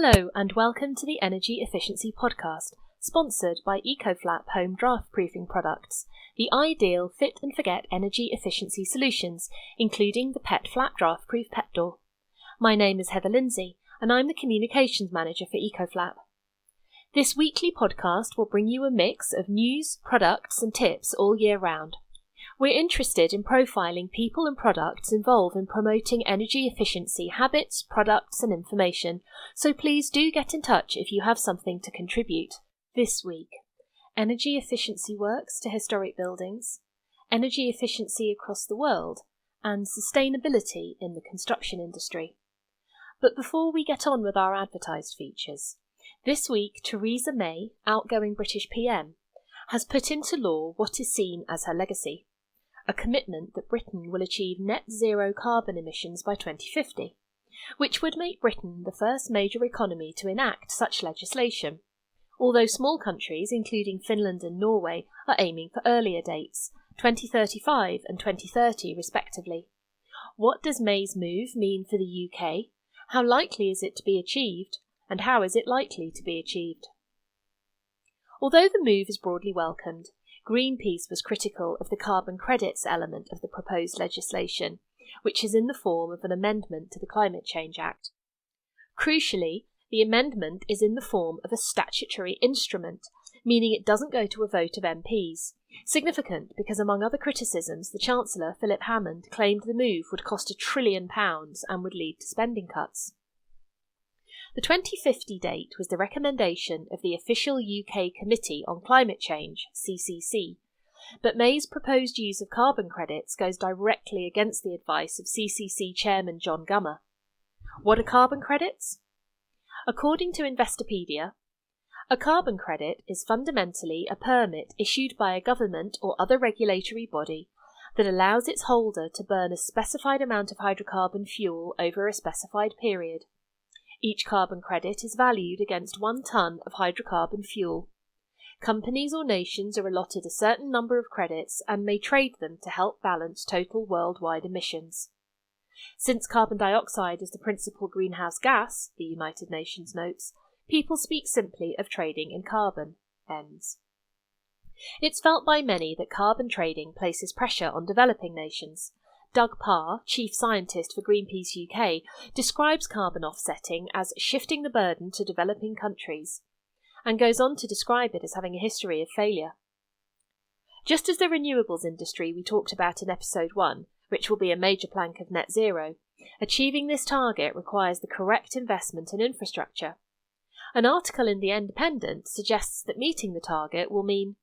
Hello and welcome to the Energy Efficiency Podcast, sponsored by EcoFlap Home Draft Proofing Products, the ideal fit and forget energy efficiency solutions, including the PET Flat Draft Proof Pet Door. My name is Heather Lindsay and I'm the Communications Manager for EcoFlap. This weekly podcast will bring you a mix of news, products and tips all year round. We're interested in profiling people and products involved in promoting energy efficiency habits, products and information, so please do get in touch if you have something to contribute. This week, energy efficiency works to historic buildings, energy efficiency across the world, and sustainability in the construction industry. But before we get on with our advertised features, this week Theresa May, outgoing British PM, has put into law what is seen as her legacy. A commitment that Britain will achieve net zero carbon emissions by 2050, which would make Britain the first major economy to enact such legislation, although small countries, including Finland and Norway, are aiming for earlier dates, 2035 and 2030 respectively. What does May's move mean for the UK? How likely is it to be achieved? And how is it likely to be achieved? Although the move is broadly welcomed, Greenpeace was critical of the carbon credits element of the proposed legislation, which is in the form of an amendment to the Climate Change Act. Crucially, the amendment is in the form of a statutory instrument, meaning it doesn't go to a vote of MPs. Significant because, among other criticisms, the Chancellor, Philip Hammond, claimed the move would cost £1 trillion and would lead to spending cuts. The 2050 date was the recommendation of the official UK Committee on Climate Change, CCC, but May's proposed use of carbon credits goes directly against the advice of CCC Chairman John Gummer. What are carbon credits? According to Investopedia, a carbon credit is fundamentally a permit issued by a government or other regulatory body that allows its holder to burn a specified amount of hydrocarbon fuel over a specified period. Each carbon credit is valued against 1 tonne of hydrocarbon fuel. Companies or nations are allotted a certain number of credits and may trade them to help balance total worldwide emissions. Since carbon dioxide is the principal greenhouse gas, the United Nations notes, people speak simply of trading in carbon, ENS. It's felt by many that carbon trading places pressure on developing nations. Doug Parr, Chief Scientist for Greenpeace UK, describes carbon offsetting as shifting the burden to developing countries, and goes on to describe it as having a history of failure. Just as the renewables industry we talked about in episode 1, which will be a major plank of net zero, achieving this target requires the correct investment in infrastructure. An article in The Independent suggests that meeting the target will mean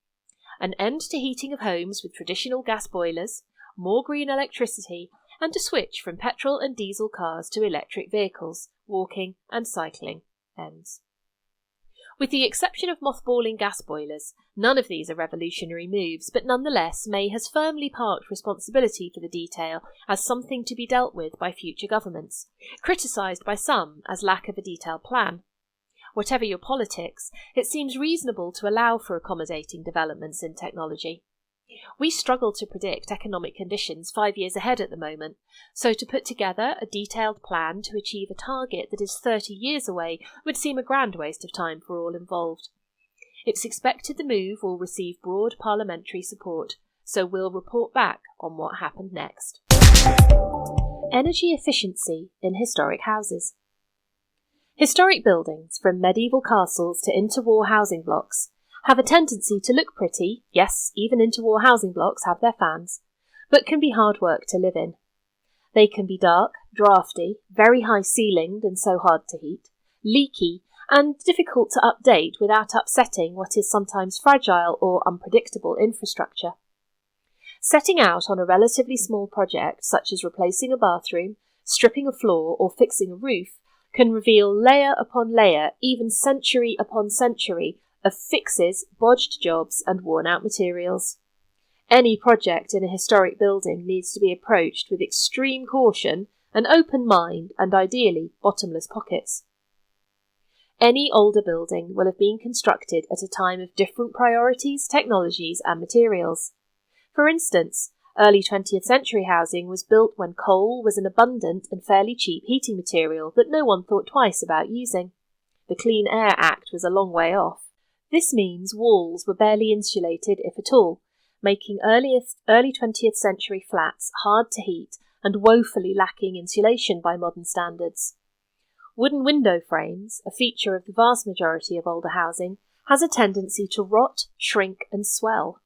an end to heating of homes with traditional gas boilers, more green electricity, and a switch from petrol and diesel cars to electric vehicles, walking and cycling, ends. With the exception of mothballing gas boilers, none of these are revolutionary moves, but nonetheless May has firmly parked responsibility for the detail as something to be dealt with by future governments, criticised by some as lack of a detailed plan. Whatever your politics, it seems reasonable to allow for accommodating developments in technology. We struggle to predict economic conditions 5 years ahead at the moment, so to put together a detailed plan to achieve a target that is 30 years away would seem a grand waste of time for all involved. It's expected the move will receive broad parliamentary support, so we'll report back on what happened next. Energy efficiency in historic houses. Historic buildings, from medieval castles to interwar housing blocks, have a tendency to look pretty, yes, even interwar housing blocks have their fans, but can be hard work to live in. They can be dark, drafty, very high-ceilinged and so hard to heat, leaky, and difficult to update without upsetting what is sometimes fragile or unpredictable infrastructure. Setting out on a relatively small project, such as replacing a bathroom, stripping a floor, or fixing a roof, can reveal layer upon layer, even century upon century, of fixes, bodged jobs and worn-out materials. Any project in a historic building needs to be approached with extreme caution, an open mind and ideally bottomless pockets. Any older building will have been constructed at a time of different priorities, technologies and materials. For instance, early 20th century housing was built when coal was an abundant and fairly cheap heating material that no one thought twice about using. The Clean Air Act was a long way off. This means walls were barely insulated, if at all, making early 20th century flats hard to heat and woefully lacking insulation by modern standards. Wooden window frames, a feature of the vast majority of older housing, has a tendency to rot, shrink and swell.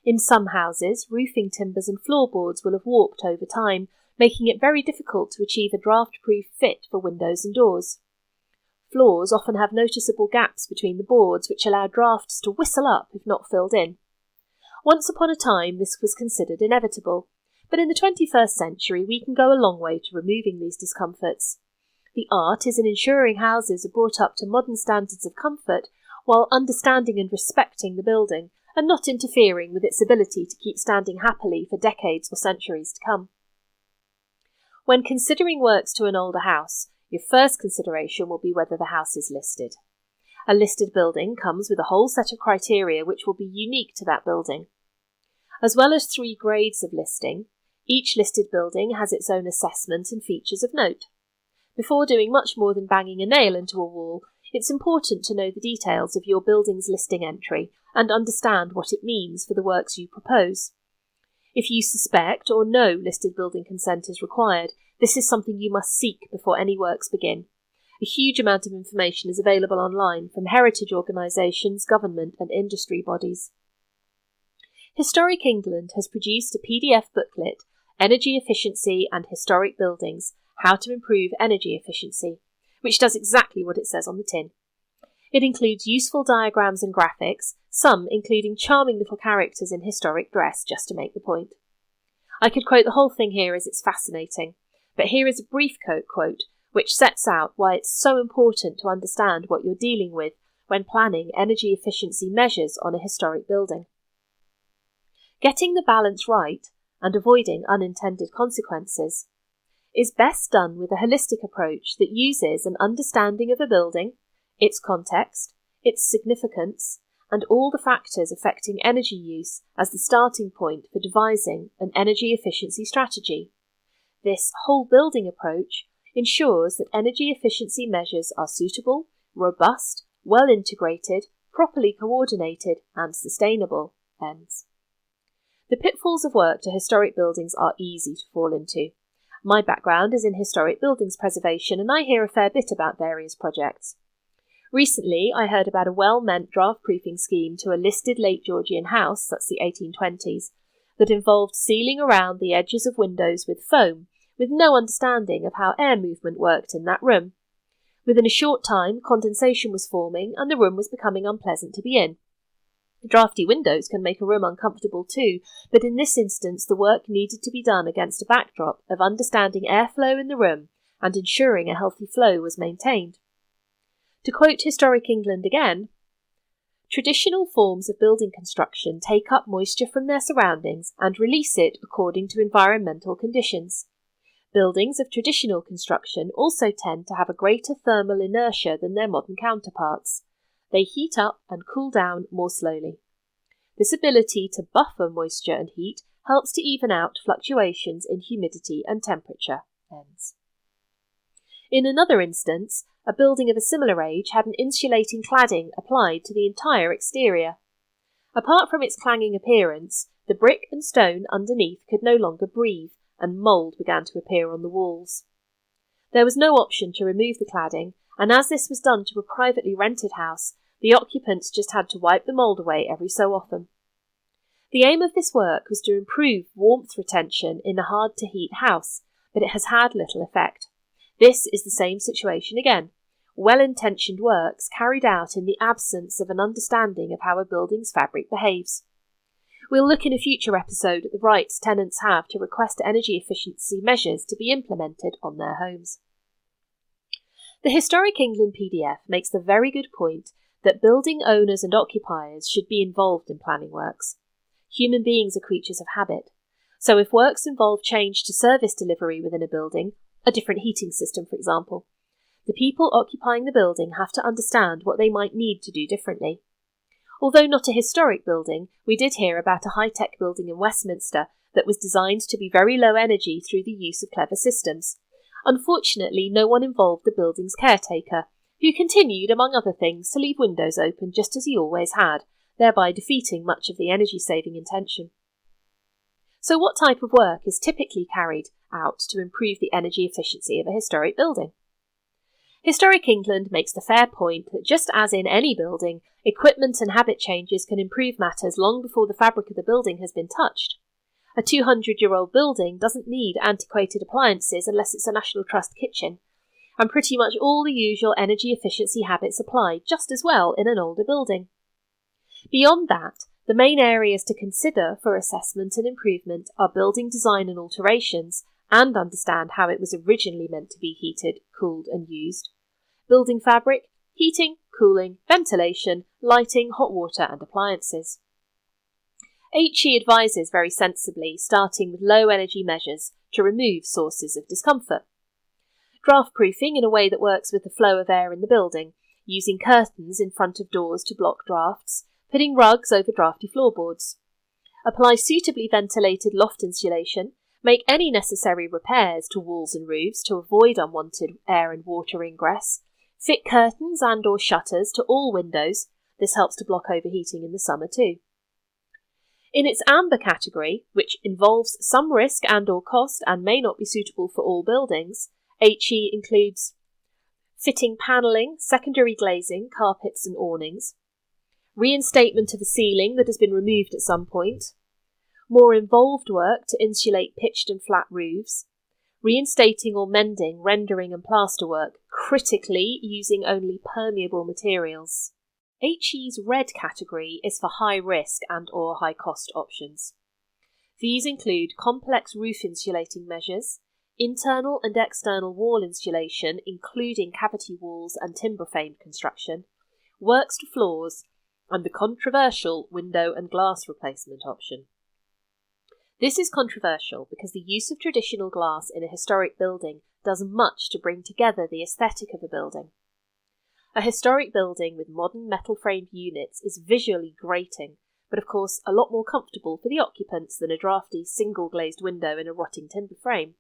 In some houses, roofing timbers and floorboards will have warped over time, making it very difficult to achieve a draft-proof fit for windows and doors. Floors often have noticeable gaps between the boards which allow drafts to whistle up if not filled in. Once upon a time this was considered inevitable, but in the 21st century we can go a long way to removing these discomforts. The art is in ensuring houses are brought up to modern standards of comfort while understanding and respecting the building and not interfering with its ability to keep standing happily for decades or centuries to come. When considering works to an older house, your first consideration will be whether the house is listed. A listed building comes with a whole set of criteria which will be unique to that building. As well as 3 grades of listing, each listed building has its own assessment and features of note. Before doing much more than banging a nail into a wall, it's important to know the details of your building's listing entry and understand what it means for the works you propose. If you suspect or know listed building consent is required, this is something you must seek before any works begin. A huge amount of information is available online from heritage organisations, government and industry bodies. Historic England has produced a PDF booklet, Energy Efficiency and Historic Buildings, How to Improve Energy Efficiency, which does exactly what it says on the tin. It includes useful diagrams and graphics, some including charming little characters in historic dress, just to make the point. I could quote the whole thing here as it's fascinating, but here is a brief quote which sets out why it's so important to understand what you're dealing with when planning energy efficiency measures on a historic building. Getting the balance right, and avoiding unintended consequences, is best done with a holistic approach that uses an understanding of a building, its context, its significance, and all the factors affecting energy use as the starting point for devising an energy efficiency strategy. This whole building approach ensures that energy efficiency measures are suitable, robust, well integrated, properly coordinated, and sustainable. Ends. The pitfalls of work to historic buildings are easy to fall into. My background is in historic buildings preservation, and I hear a fair bit about various projects. Recently, I heard about a well-meant draft-proofing scheme to a listed late Georgian house, that's the 1820s, that involved sealing around the edges of windows with foam, with no understanding of how air movement worked in that room. Within a short time, condensation was forming, and the room was becoming unpleasant to be in. Drafty windows can make a room uncomfortable too, but in this instance the work needed to be done against a backdrop of understanding airflow in the room and ensuring a healthy flow was maintained. To quote Historic England again, traditional forms of building construction take up moisture from their surroundings and release it according to environmental conditions. Buildings of traditional construction also tend to have a greater thermal inertia than their modern counterparts. They heat up and cool down more slowly. This ability to buffer moisture and heat helps to even out fluctuations in humidity and temperature. Ends. In another instance, a building of a similar age had an insulating cladding applied to the entire exterior. Apart from its clanging appearance, the brick and stone underneath could no longer breathe, and mould began to appear on the walls. There was no option to remove the cladding, and as this was done to a privately rented house, the occupants just had to wipe the mould away every so often. The aim of this work was to improve warmth retention in a hard-to-heat house, but it has had little effect. This is the same situation again. Well-intentioned works carried out in the absence of an understanding of how a building's fabric behaves. We'll look in a future episode at the rights tenants have to request energy efficiency measures to be implemented on their homes. The Historic England PDF makes the very good point that building owners and occupiers should be involved in planning works. Human beings are creatures of habit, so if works involve change to service delivery within a building, a different heating system for example, the people occupying the building have to understand what they might need to do differently. Although not a historic building, we did hear about a high-tech building in Westminster that was designed to be very low energy through the use of clever systems. Unfortunately, no one involved the building's caretaker, who continued, among other things, to leave windows open just as he always had, thereby defeating much of the energy-saving intention. So what type of work is typically carried out to improve the energy efficiency of a historic building? Historic England makes the fair point that just as in any building, equipment and habit changes can improve matters long before the fabric of the building has been touched. A 200-year-old building doesn't need antiquated appliances unless it's a National Trust kitchen, and pretty much all the usual energy efficiency habits apply just as well in an older building. Beyond that, the main areas to consider for assessment and improvement are building design and alterations, and understand how it was originally meant to be heated, cooled and used, building fabric, heating, cooling, ventilation, lighting, hot water and appliances. HE advises very sensibly starting with low energy measures to remove sources of discomfort. Draft proofing in a way that works with the flow of air in the building, using curtains in front of doors to block drafts, putting rugs over drafty floorboards. Apply suitably ventilated loft insulation, make any necessary repairs to walls and roofs to avoid unwanted air and water ingress, fit curtains and or shutters to all windows. This helps to block overheating in the summer too. In its amber category, which involves some risk and or cost and may not be suitable for all buildings, HE includes fitting panelling, secondary glazing, carpets and awnings, reinstatement of a ceiling that has been removed at some point, more involved work to insulate pitched and flat roofs, reinstating or mending, rendering and plasterwork, critically using only permeable materials. HE's red category is for high risk and or high cost options. These include complex roof insulating measures, internal and external wall insulation including cavity walls and timber frame construction, works to floors, and the controversial window and glass replacement option. This is controversial because the use of traditional glass in a historic building does much to bring together the aesthetic of a building. A historic building with modern metal-framed units is visually grating, but of course a lot more comfortable for the occupants than a drafty single-glazed window in a rotting timber frame.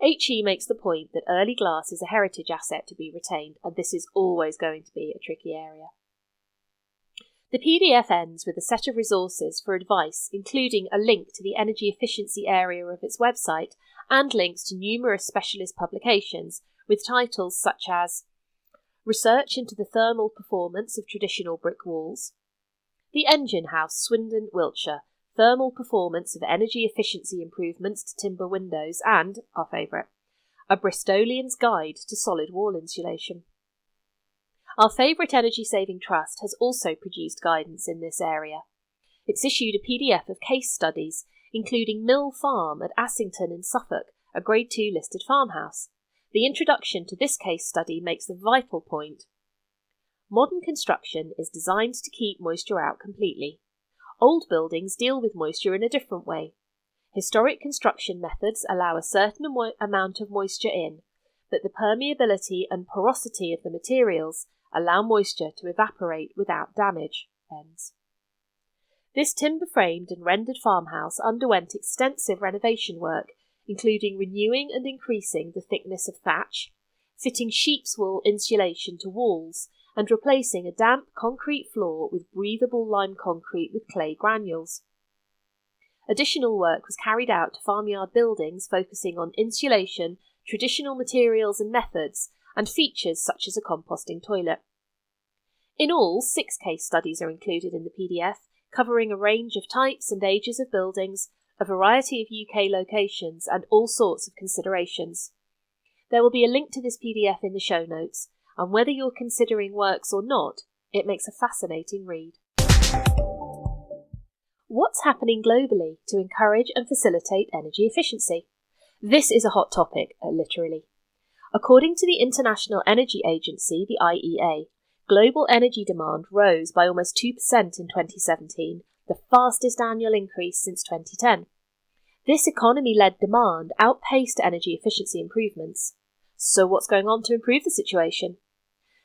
HE makes the point that early glass is a heritage asset to be retained, and this is always going to be a tricky area. The PDF ends with a set of resources for advice, including a link to the energy efficiency area of its website and links to numerous specialist publications with titles such as Research into the Thermal Performance of Traditional Brick Walls, The Engine House, Swindon, Wiltshire, Thermal Performance of Energy Efficiency Improvements to Timber Windows, and, our favourite, A Bristolian's Guide to Solid Wall Insulation. Our favourite energy-saving trust has also produced guidance in this area. It's issued a PDF of case studies, including Mill Farm at Assington in Suffolk, a Grade 2 listed farmhouse. The introduction to this case study makes the vital point. Modern construction is designed to keep moisture out completely. Old buildings deal with moisture in a different way. Historic construction methods allow a certain amount of moisture in, but the permeability and porosity of the materials allow moisture to evaporate without damage. Ends. This timber-framed and rendered farmhouse underwent extensive renovation work, including renewing and increasing the thickness of thatch, fitting sheep's wool insulation to walls, and replacing a damp concrete floor with breathable lime concrete with clay granules. Additional work was carried out to farmyard buildings focusing on insulation, traditional materials and methods, and features such as a composting toilet. In all, 6 case studies are included in the PDF, covering a range of types and ages of buildings, a variety of UK locations, and all sorts of considerations. There will be a link to this PDF in the show notes, and whether you're considering works or not, it makes a fascinating read. What's happening globally to encourage and facilitate energy efficiency? This is a hot topic, literally. According to the International Energy Agency, the IEA, global energy demand rose by almost 2% in 2017, the fastest annual increase since 2010. This economy-led demand outpaced energy efficiency improvements. So what's going on to improve the situation?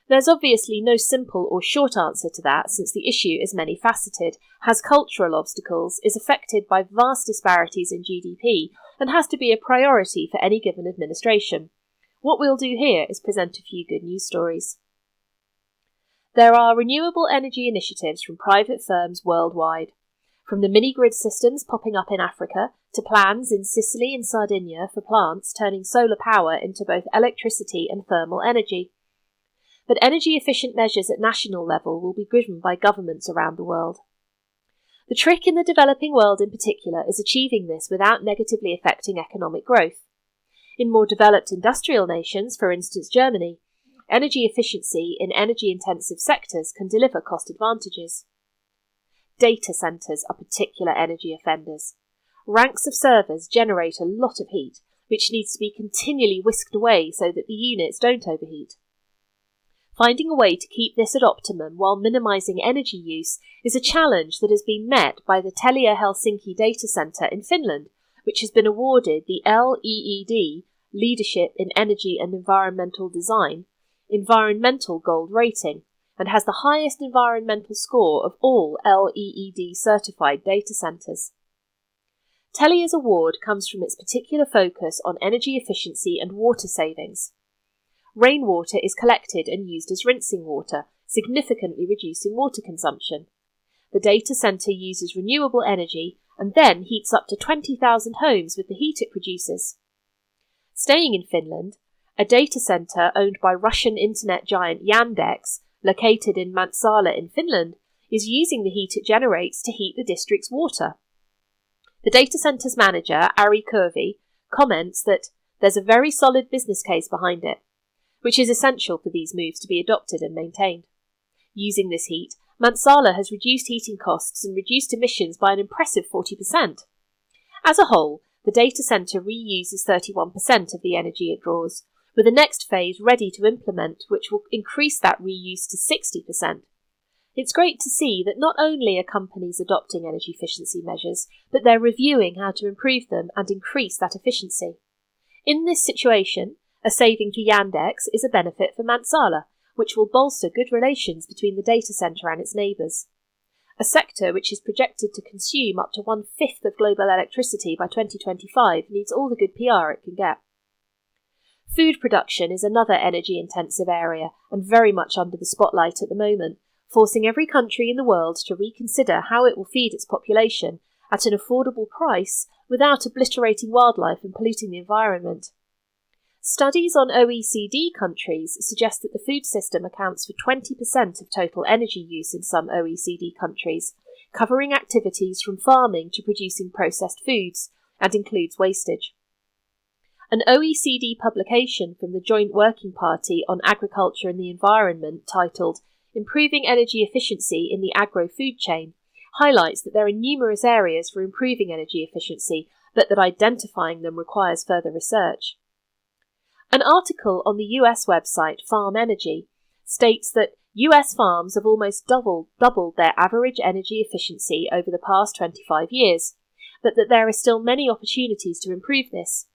There's obviously no simple or short answer to that, since the issue is many-faceted, has cultural obstacles, is affected by vast disparities in GDP, and has to be a priority for any given administration. What we'll do here is present a few good news stories. There are renewable energy initiatives from private firms worldwide, from the mini-grid systems popping up in Africa to plans in Sicily and Sardinia for plants turning solar power into both electricity and thermal energy. But energy-efficient measures at national level will be driven by governments around the world. The trick in the developing world in particular is achieving this without negatively affecting economic growth. In more developed industrial nations, for instance Germany, energy efficiency in energy-intensive sectors can deliver cost advantages. Data centres are particular energy offenders. Ranks of servers generate a lot of heat, which needs to be continually whisked away so that the units don't overheat. Finding a way to keep this at optimum while minimising energy use is a challenge that has been met by the Telia Helsinki data centre in Finland, which has been awarded the LEED, Leadership in Energy and Environmental Design, Environmental Gold rating, and has the highest environmental score of all LEED certified data centres. Telia's award comes from its particular focus on energy efficiency and water savings. Rainwater is collected and used as rinsing water, significantly reducing water consumption. The data centre uses renewable energy and then heats up to 20,000 homes with the heat it produces. Staying in Finland, a data centre owned by Russian internet giant Yandex, located in Mäntsälä in Finland, is using the heat it generates to heat the district's water. The data centre's manager, Ari Kurvi, comments that there's a very solid business case behind it, which is essential for these moves to be adopted and maintained. Using this heat, Mäntsälä has reduced heating costs and reduced emissions by an impressive 40%. As a whole, the data centre reuses 31% of the energy it draws, with the next phase ready to implement, which will increase that reuse to 60%. It's great to see that not only are companies adopting energy efficiency measures, but they're reviewing how to improve them and increase that efficiency. In this situation, a saving for Yandex is a benefit for Mäntsälä, which will bolster good relations between the data centre and its neighbours. A sector which is projected to consume up to 1/5 of global electricity by 2025 needs all the good PR it can get. Food production is another energy-intensive area and very much under the spotlight at the moment, forcing every country in the world to reconsider how it will feed its population at an affordable price without obliterating wildlife and polluting the environment. Studies on OECD countries suggest that the food system accounts for 20% of total energy use in some OECD countries, covering activities from farming to producing processed foods, and includes wastage. An OECD publication from the Joint Working Party on Agriculture and the Environment, titled Improving Energy Efficiency in the Agro-Food Chain, highlights that there are numerous areas for improving energy efficiency, but that identifying them requires further research. An article on the US website Farm Energy states that US farms have almost doubled their average energy efficiency over the past 25 years, but that there are still many opportunities to improve this.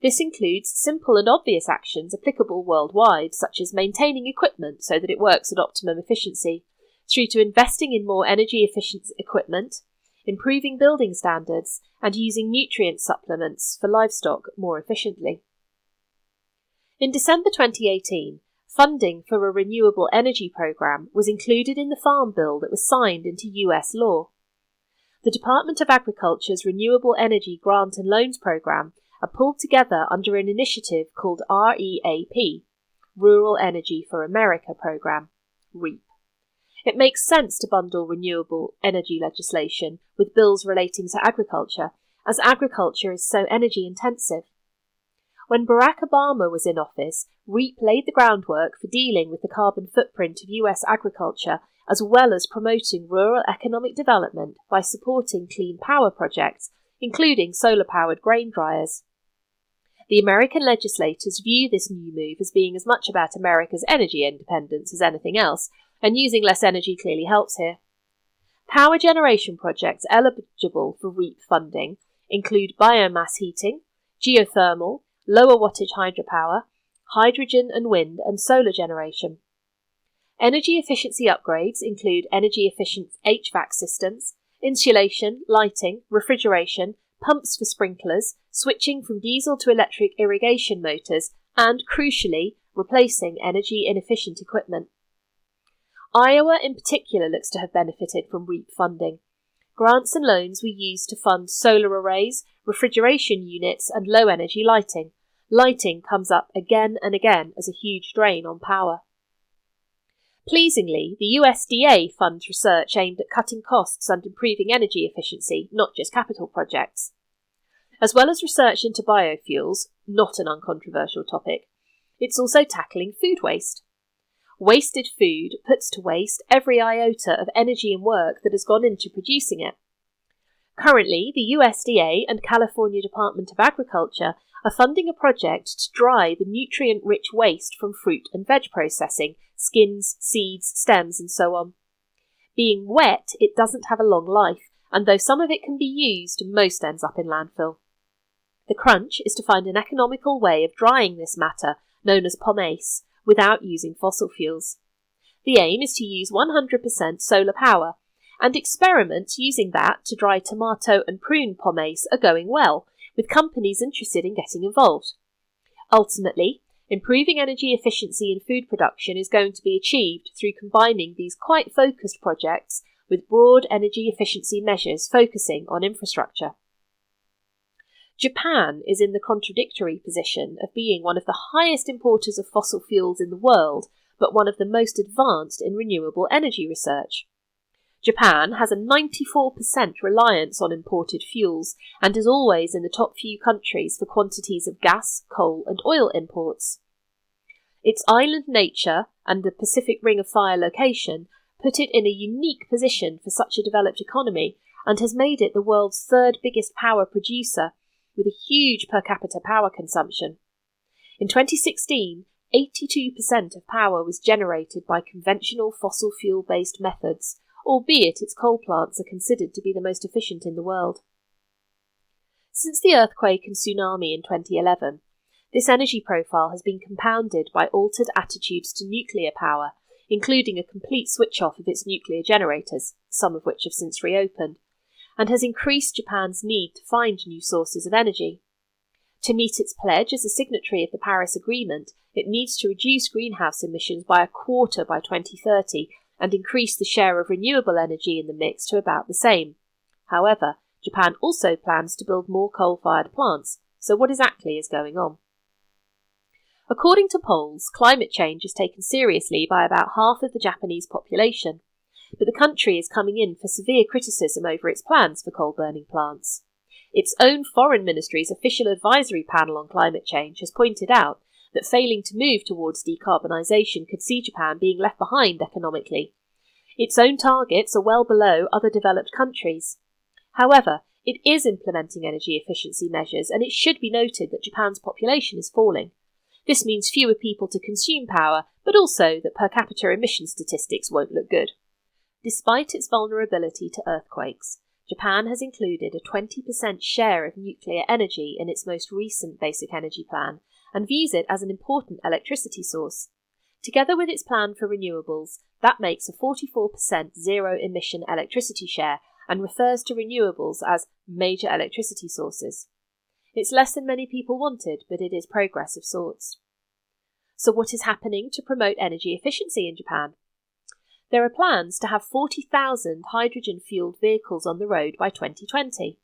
This includes simple and obvious actions applicable worldwide, such as maintaining equipment so that it works at optimum efficiency, through to investing in more energy-efficient equipment, improving building standards, and using nutrient supplements for livestock more efficiently. In December 2018, funding for a renewable energy programme was included in the Farm Bill that was signed into US law. The Department of Agriculture's Renewable Energy Grant and Loans Programme are pulled together under an initiative called REAP, Rural Energy for America Programme, REAP. It makes sense to bundle renewable energy legislation with bills relating to agriculture, as agriculture is so energy intensive. When Barack Obama was in office, REAP laid the groundwork for dealing with the carbon footprint of US agriculture, as well as promoting rural economic development by supporting clean power projects, including solar-powered grain dryers. The American legislators view this new move as being as much about America's energy independence as anything else, and using less energy clearly helps here. Power generation projects eligible for REAP funding include biomass heating, geothermal, lower wattage hydropower, hydrogen and wind and solar generation. Energy efficiency upgrades include energy-efficient HVAC systems, insulation, lighting, refrigeration, pumps for sprinklers, switching from diesel to electric irrigation motors, and, crucially, replacing energy-inefficient equipment. Iowa in particular looks to have benefited from REAP funding. Grants and loans were used to fund solar arrays, refrigeration units and low-energy lighting. Lighting comes up again and again as a huge drain on power. Pleasingly, the USDA funds research aimed at cutting costs and improving energy efficiency, not just capital projects. As well as research into biofuels, not an uncontroversial topic, it's also tackling food waste. Wasted food puts to waste every iota of energy and work that has gone into producing it. Currently, the USDA and California Department of Agriculture are funding a project to dry the nutrient-rich waste from fruit and veg processing, skins, seeds, stems and so on. Being wet, it doesn't have a long life, and though some of it can be used, most ends up in landfill. The crunch is to find an economical way of drying this matter, known as pomace, without using fossil fuels. The aim is to use 100% solar power, and experiments using that to dry tomato and prune pomace are going well, with companies interested in getting involved. Ultimately, improving energy efficiency in food production is going to be achieved through combining these quite focused projects with broad energy efficiency measures focusing on infrastructure. Japan is in the contradictory position of being one of the highest importers of fossil fuels in the world, but one of the most advanced in renewable energy research. Japan has a 94% reliance on imported fuels and is always in the top few countries for quantities of gas, coal and oil imports. Its island nature and the Pacific Ring of Fire location put it in a unique position for such a developed economy and has made it the world's third biggest power producer, with a huge per capita power consumption. In 2016, 82% of power was generated by conventional fossil fuel-based methods, albeit its coal plants are considered to be the most efficient in the world. Since the earthquake and tsunami in 2011, this energy profile has been compounded by altered attitudes to nuclear power, including a complete switch-off of its nuclear generators, some of which have since reopened, and has increased Japan's need to find new sources of energy. To meet its pledge as a signatory of the Paris Agreement, it needs to reduce greenhouse emissions by a quarter by 2030 and increase the share of renewable energy in the mix to about the same. However, Japan also plans to build more coal-fired plants, so what exactly is going on? According to polls, climate change is taken seriously by about half of the Japanese population, but the country is coming in for severe criticism over its plans for coal-burning plants. Its own foreign ministry's official advisory panel on climate change has pointed out that failing to move towards decarbonisation could see Japan being left behind economically. Its own targets are well below other developed countries. However, it is implementing energy efficiency measures, and it should be noted that Japan's population is falling. This means fewer people to consume power, but also that per capita emission statistics won't look good. Despite its vulnerability to earthquakes, Japan has included a 20% share of nuclear energy in its most recent basic energy plan and views it as an important electricity source. Together with its plan for renewables, that makes a 44% zero-emission electricity share and refers to renewables as major electricity sources. It's less than many people wanted, but it is progress of sorts. So what is happening to promote energy efficiency in Japan? There are plans to have 40,000 hydrogen-fueled vehicles on the road by 2020,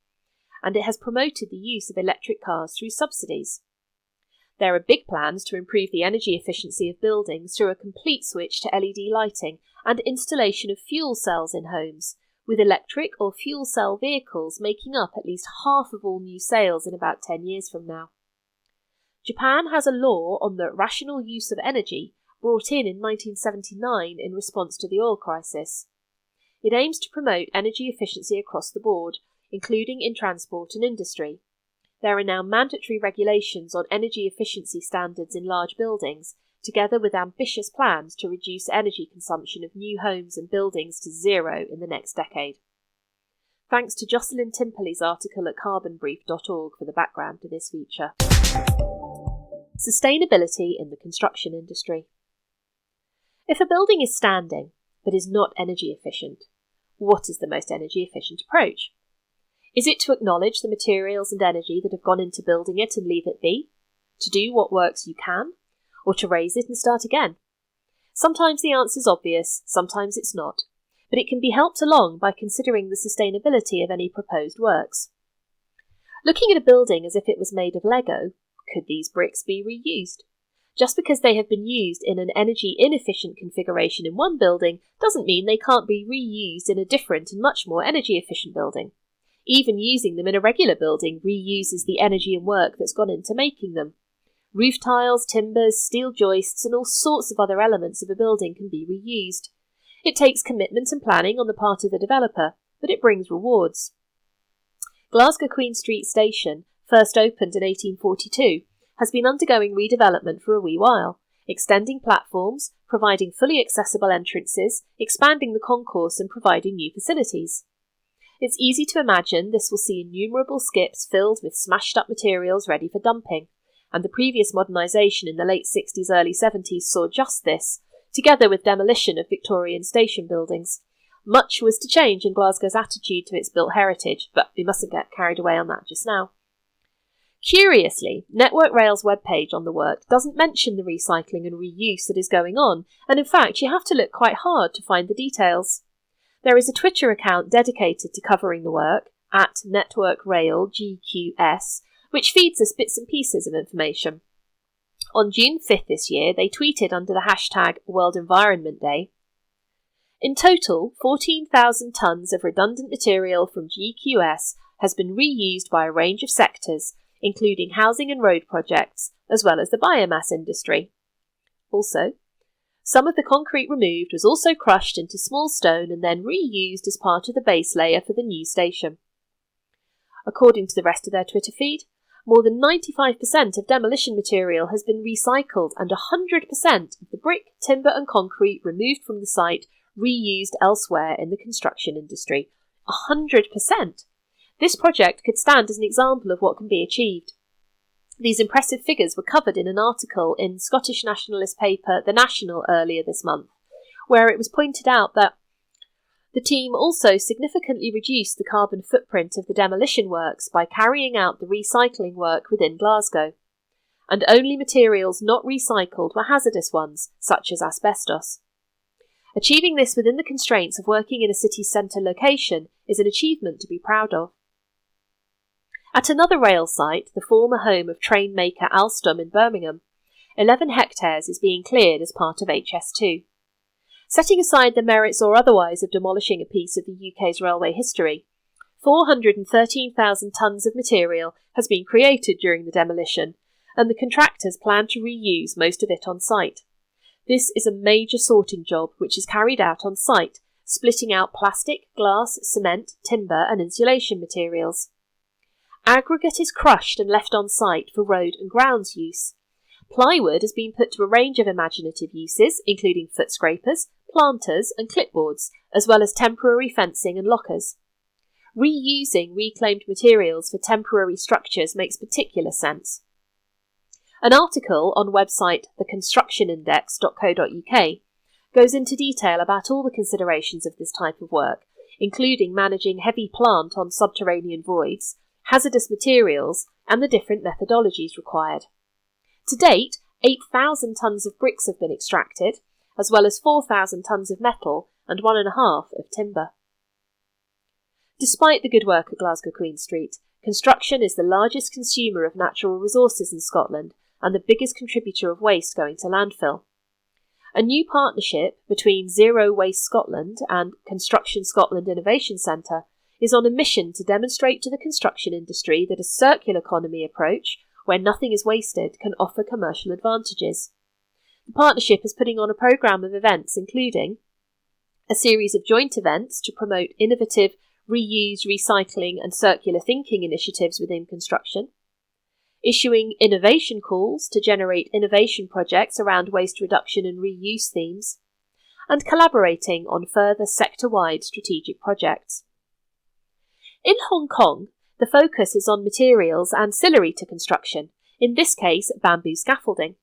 and it has promoted the use of electric cars through subsidies. There are big plans to improve the energy efficiency of buildings through a complete switch to LED lighting and installation of fuel cells in homes, with electric or fuel cell vehicles making up at least half of all new sales in about 10 years from now. Japan has a law on the rational use of energy brought in 1979 in response to the oil crisis. It aims to promote energy efficiency across the board, including in transport and industry. There are now mandatory regulations on energy efficiency standards in large buildings, together with ambitious plans to reduce energy consumption of new homes and buildings to zero in the next decade. Thanks to Jocelyn Timperley's article at carbonbrief.org for the background to this feature. Sustainability in the construction industry. If a building is standing, but is not energy efficient, what is the most energy efficient approach? Is it to acknowledge the materials and energy that have gone into building it and leave it be? To do what works you can? Or to raise it and start again? Sometimes the answer's obvious, sometimes it's not, but it can be helped along by considering the sustainability of any proposed works. Looking at a building as if it was made of Lego, could these bricks be reused? Just because they have been used in an energy inefficient configuration in one building doesn't mean they can't be reused in a different and much more energy efficient building. Even using them in a regular building reuses the energy and work that's gone into making them. Roof tiles, timbers, steel joists, and all sorts of other elements of a building can be reused. It takes commitment and planning on the part of the developer, but it brings rewards. Glasgow Queen Street Station, first opened in 1842, has been undergoing redevelopment for a wee while, extending platforms, providing fully accessible entrances, expanding the concourse and providing new facilities. It's easy to imagine this will see innumerable skips filled with smashed-up materials ready for dumping, and the previous modernisation in the late 60s, early 70s saw just this, together with demolition of Victorian station buildings. Much was to change in Glasgow's attitude to its built heritage, but we mustn't get carried away on that just now. Curiously, Network Rail's webpage on the work doesn't mention the recycling and reuse that is going on, and in fact you have to look quite hard to find the details. There is a Twitter account dedicated to covering the work, at Network Rail GQS, which feeds us bits and pieces of information. On June 5th this year, they tweeted under the hashtag World Environment Day, "In total, 14,000 tonnes of redundant material from GQS has been reused by a range of sectors, including housing and road projects, as well as the biomass industry. Also, some of the concrete removed was also crushed into small stone and then reused as part of the base layer for the new station." According to the rest of their Twitter feed, more than 95% of demolition material has been recycled and 100% of the brick, timber and concrete removed from the site reused elsewhere in the construction industry. 100%! This project could stand as an example of what can be achieved. These impressive figures were covered in an article in Scottish nationalist paper The National earlier this month, where it was pointed out that the team also significantly reduced the carbon footprint of the demolition works by carrying out the recycling work within Glasgow, and only materials not recycled were hazardous ones, such as asbestos. Achieving this within the constraints of working in a city centre location is an achievement to be proud of. At another rail site, the former home of train maker Alstom in Birmingham, 11 hectares is being cleared as part of HS2. Setting aside the merits or otherwise of demolishing a piece of the UK's railway history, 413,000 tonnes of material has been created during the demolition, and the contractors plan to reuse most of it on site. This is a major sorting job which is carried out on site, splitting out plastic, glass, cement, timber and insulation materials. Aggregate is crushed and left on site for road and grounds use. Plywood has been put to a range of imaginative uses, including foot scrapers, planters and clipboards, as well as temporary fencing and lockers. Reusing reclaimed materials for temporary structures makes particular sense. An article on website theconstructionindex.co.uk goes into detail about all the considerations of this type of work, including managing heavy plant on subterranean voids, hazardous materials, and the different methodologies required. To date, 8,000 tonnes of bricks have been extracted, as well as 4,000 tonnes of metal and 1.5 of timber. Despite the good work at Glasgow Queen Street, construction is the largest consumer of natural resources in Scotland and the biggest contributor of waste going to landfill. A new partnership between Zero Waste Scotland and Construction Scotland Innovation Centre is on a mission to demonstrate to the construction industry that a circular economy approach, where nothing is wasted, can offer commercial advantages. The partnership is putting on a programme of events including a series of joint events to promote innovative reuse, recycling and circular thinking initiatives within construction, issuing innovation calls to generate innovation projects around waste reduction and reuse themes, and collaborating on further sector-wide strategic projects. In Hong Kong, the focus is on materials ancillary to construction, in this case bamboo scaffolding.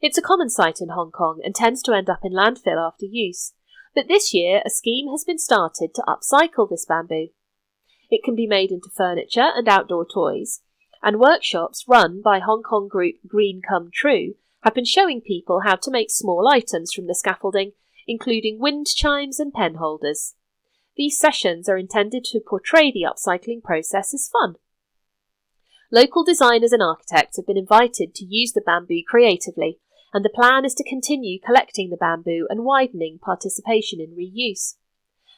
It's a common sight in Hong Kong and tends to end up in landfill after use, but this year a scheme has been started to upcycle this bamboo. It can be made into furniture and outdoor toys, and workshops run by Hong Kong group Green Come True have been showing people how to make small items from the scaffolding, including wind chimes and pen holders. These sessions are intended to portray the upcycling process as fun. Local designers and architects have been invited to use the bamboo creatively, and the plan is to continue collecting the bamboo and widening participation in reuse.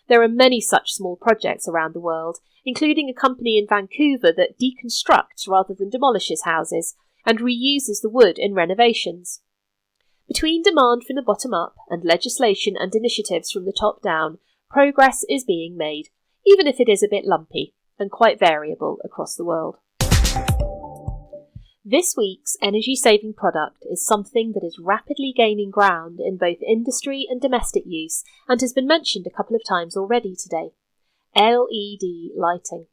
There are many such small projects around the world, including a company in Vancouver that deconstructs rather than demolishes houses and reuses the wood in renovations. Between demand from the bottom up and legislation and initiatives from the top down, progress is being made, even if it is a bit lumpy and quite variable across the world. This week's energy-saving product is something that is rapidly gaining ground in both industry and domestic use and has been mentioned a couple of times already today. LED lighting.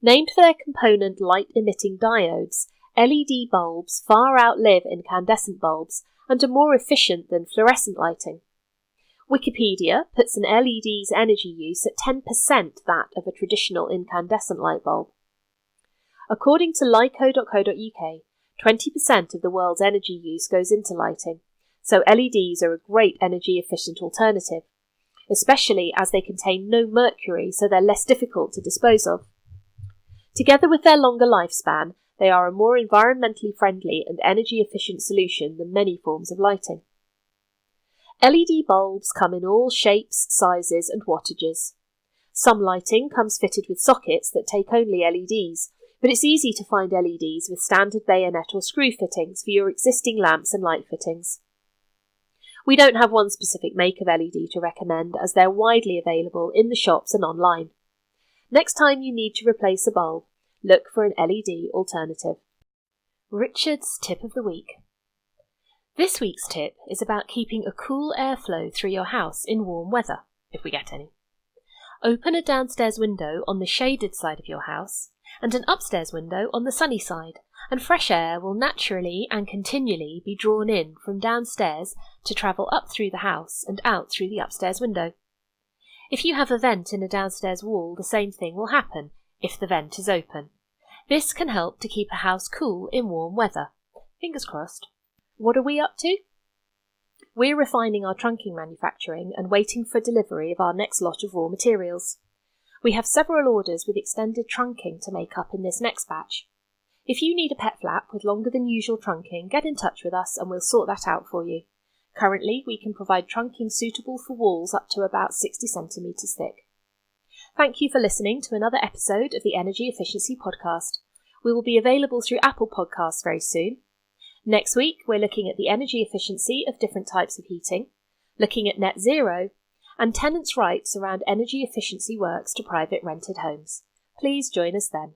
Named for their component light-emitting diodes, LED bulbs far outlive incandescent bulbs and are more efficient than fluorescent lighting. Wikipedia puts an LED's energy use at 10% that of a traditional incandescent light bulb. According to lico.co.uk, 20% of the world's energy use goes into lighting, so LEDs are a great energy-efficient alternative, especially as they contain no mercury, so they're less difficult to dispose of. Together with their longer lifespan, they are a more environmentally friendly and energy-efficient solution than many forms of lighting. LED bulbs come in all shapes, sizes and wattages. Some lighting comes fitted with sockets that take only LEDs, but it's easy to find LEDs with standard bayonet or screw fittings for your existing lamps and light fittings. We don't have one specific make of LED to recommend, as they're widely available in the shops and online. Next time you need to replace a bulb, look for an LED alternative. Richard's Tip of the Week. This week's tip is about keeping a cool airflow through your house in warm weather, if we get any. Open a downstairs window on the shaded side of your house and an upstairs window on the sunny side, and fresh air will naturally and continually be drawn in from downstairs to travel up through the house and out through the upstairs window. If you have a vent in a downstairs wall, the same thing will happen if the vent is open. This can help to keep a house cool in warm weather. Fingers crossed. What are we up to? We're refining our trunking manufacturing and waiting for delivery of our next lot of raw materials. We have several orders with extended trunking to make up in this next batch. If you need a pet flap with longer than usual trunking, get in touch with us and we'll sort that out for you. Currently, we can provide trunking suitable for walls up to about 60 centimetres thick. Thank you for listening to another episode of the Energy Efficiency Podcast. We will be available through Apple Podcasts very soon. Next week, we're looking at the energy efficiency of different types of heating, looking at net zero, and tenants' rights around energy efficiency works to private rented homes. Please join us then.